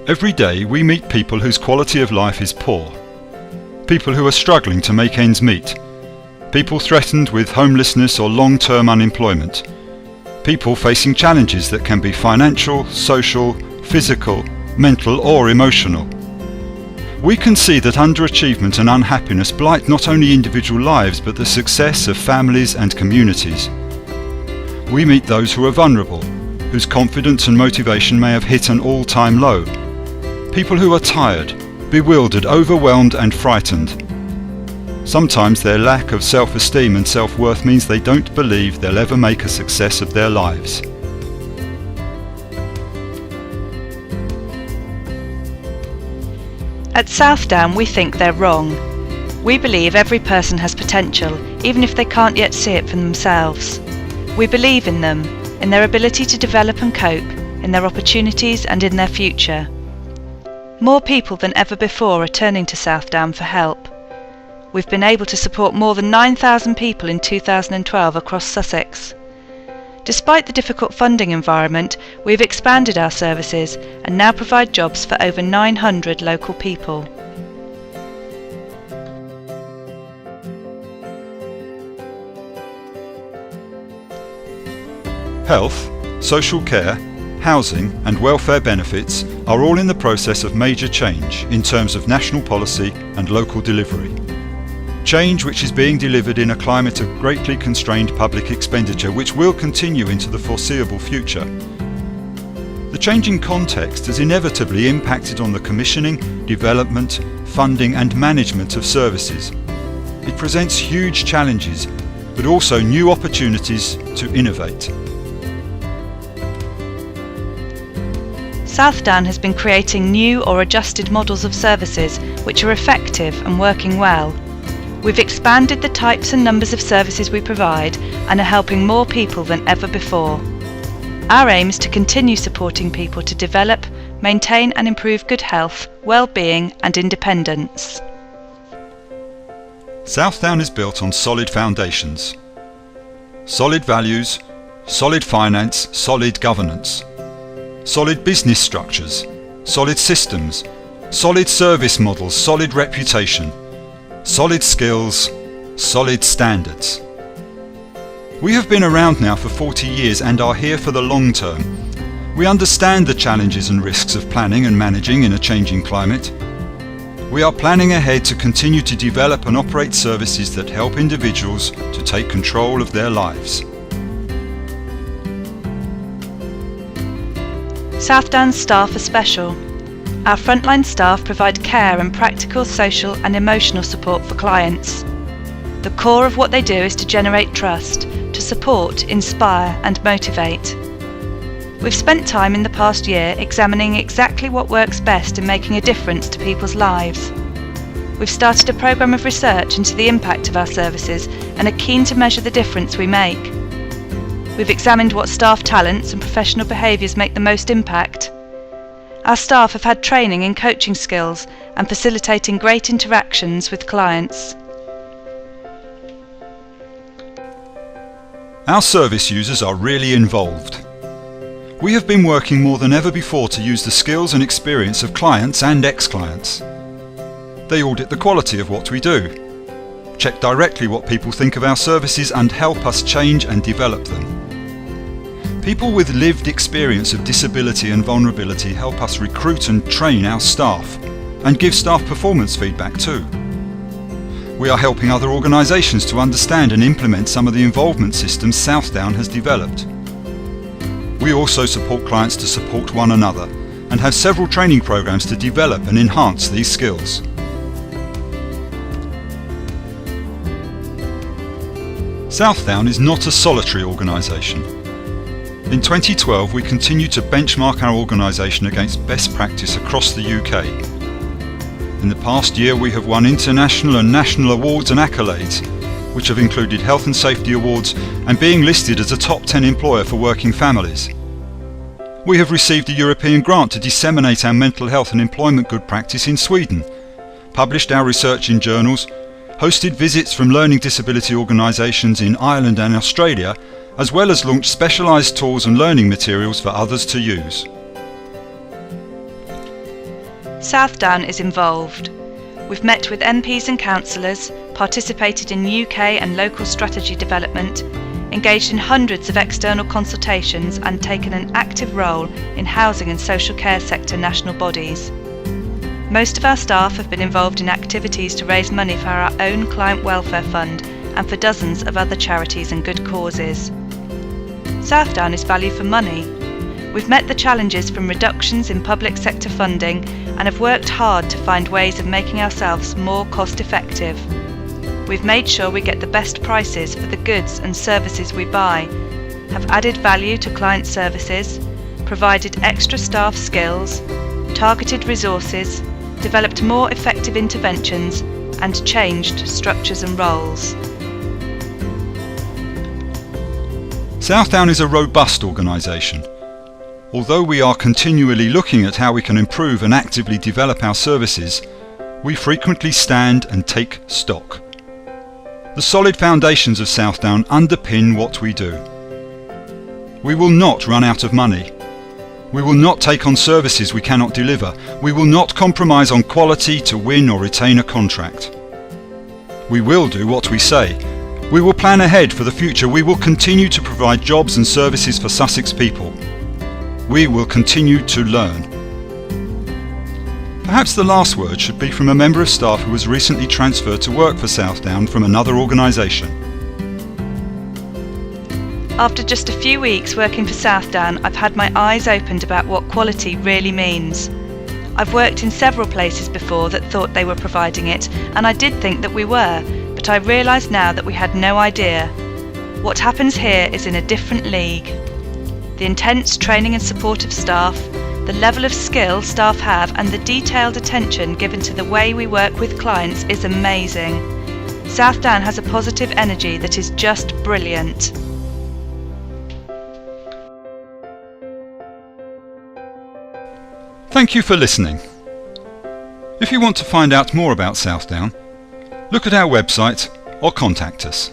Every day we meet people whose quality of life is poor. People who are struggling to make ends meet. People threatened with homelessness or long-term unemployment. People facing challenges that can be financial, social, physical, mental or emotional. We can see that underachievement and unhappiness blight not only individual lives but the success of families and communities. We meet those who are vulnerable, whose confidence and motivation may have hit an all-time low. People who are tired, bewildered, overwhelmed and frightened. Sometimes their lack of self-esteem and self-worth means they don't believe they'll ever make a success of their lives. At Southdown, we think they're wrong. We believe every person has potential, even if they can't yet see it for themselves. We believe in them, in their ability to develop and cope, in their opportunities and in their future. More people than ever before are turning to Southdown for help. We've been able to support more than 9,000 people in 2012 across Sussex. Despite the difficult funding environment, we've expanded our services and now provide jobs for over 900 local people. Health, social care, housing and welfare benefits are all in the process of major change in terms of national policy and local delivery. Change which is being delivered in a climate of greatly constrained public expenditure which will continue into the foreseeable future. The changing context has inevitably impacted on the commissioning, development, funding and management of services. It presents huge challenges but also new opportunities to innovate. Southdown has been creating new or adjusted models of services which are effective and working well. We've expanded the types and numbers of services we provide and are helping more people than ever before. Our aim is to continue supporting people to develop, maintain and improve good health, well-being and independence. Southdown is built on solid foundations. Solid values, solid finance, solid governance. Solid business structures, solid systems, solid service models, solid reputation, solid skills, solid standards. We have been around now for 40 years and are here for the long term. We understand the challenges and risks of planning and managing in a changing climate. We are planning ahead to continue to develop and operate services that help individuals to take control of their lives. Southdown's staff are special. Our frontline staff provide care and practical social and emotional support for clients. The core of what they do is to generate trust, to support, inspire and motivate. We've spent time in the past year examining exactly what works best in making a difference to people's lives. We've started a programme of research into the impact of our services and are keen to measure the difference we make. We've examined what staff talents and professional behaviours make the most impact. Our staff have had training in coaching skills and facilitating great interactions with clients. Our service users are really involved. We have been working more than ever before to use the skills and experience of clients and ex-clients. They audit the quality of what we do, check directly what people think of our services and help us change and develop them. People with lived experience of disability and vulnerability help us recruit and train our staff and give staff performance feedback too. We are helping other organisations to understand and implement some of the involvement systems Southdown has developed. We also support clients to support one another and have several training programmes to develop and enhance these skills. Southdown is not a solitary organisation. In 2012 we continued to benchmark our organisation against best practice across the UK. In the past year we have won international and national awards and accolades, which have included health and safety awards and being listed as a top 10 employer for working families. We have received a European grant to disseminate our mental health and employment good practice in Sweden, published our research in journals, hosted visits from learning disability organisations in Ireland and Australia, as well as launched specialised tools and learning materials for others to use. Southdown is involved. We've met with MPs and councillors, participated in UK and local strategy development, engaged in hundreds of external consultations and taken an active role in housing and social care sector national bodies. Most of our staff have been involved in activities to raise money for our own client welfare fund and for dozens of other charities and good causes. Southdown is value for money. We've met the challenges from reductions in public sector funding and have worked hard to find ways of making ourselves more cost effective. We've made sure we get the best prices for the goods and services we buy, have added value to client services, provided extra staff skills, targeted resources, developed more effective interventions, and changed structures and roles. Southdown is a robust organisation. Although we are continually looking at how we can improve and actively develop our services, we frequently stand and take stock. The solid foundations of Southdown underpin what we do. We will not run out of money. We will not take on services we cannot deliver. We will not compromise on quality to win or retain a contract. We will do what we say. We will plan ahead for the future. We will continue to provide jobs and services for Sussex people. We will continue to learn. Perhaps the last word should be from a member of staff who was recently transferred to work for Southdown from another organisation. After just a few weeks working for Southdown, I've had my eyes opened about what quality really means. I've worked in several places before that thought they were providing it, and I did think that we were, but I realise now that we had no idea. What happens here is in a different league. The intense training and support of staff, the level of skill staff have, and the detailed attention given to the way we work with clients is amazing. Southdown has a positive energy that is just brilliant. Thank you for listening. If you want to find out more about Southdown, look at our website or contact us.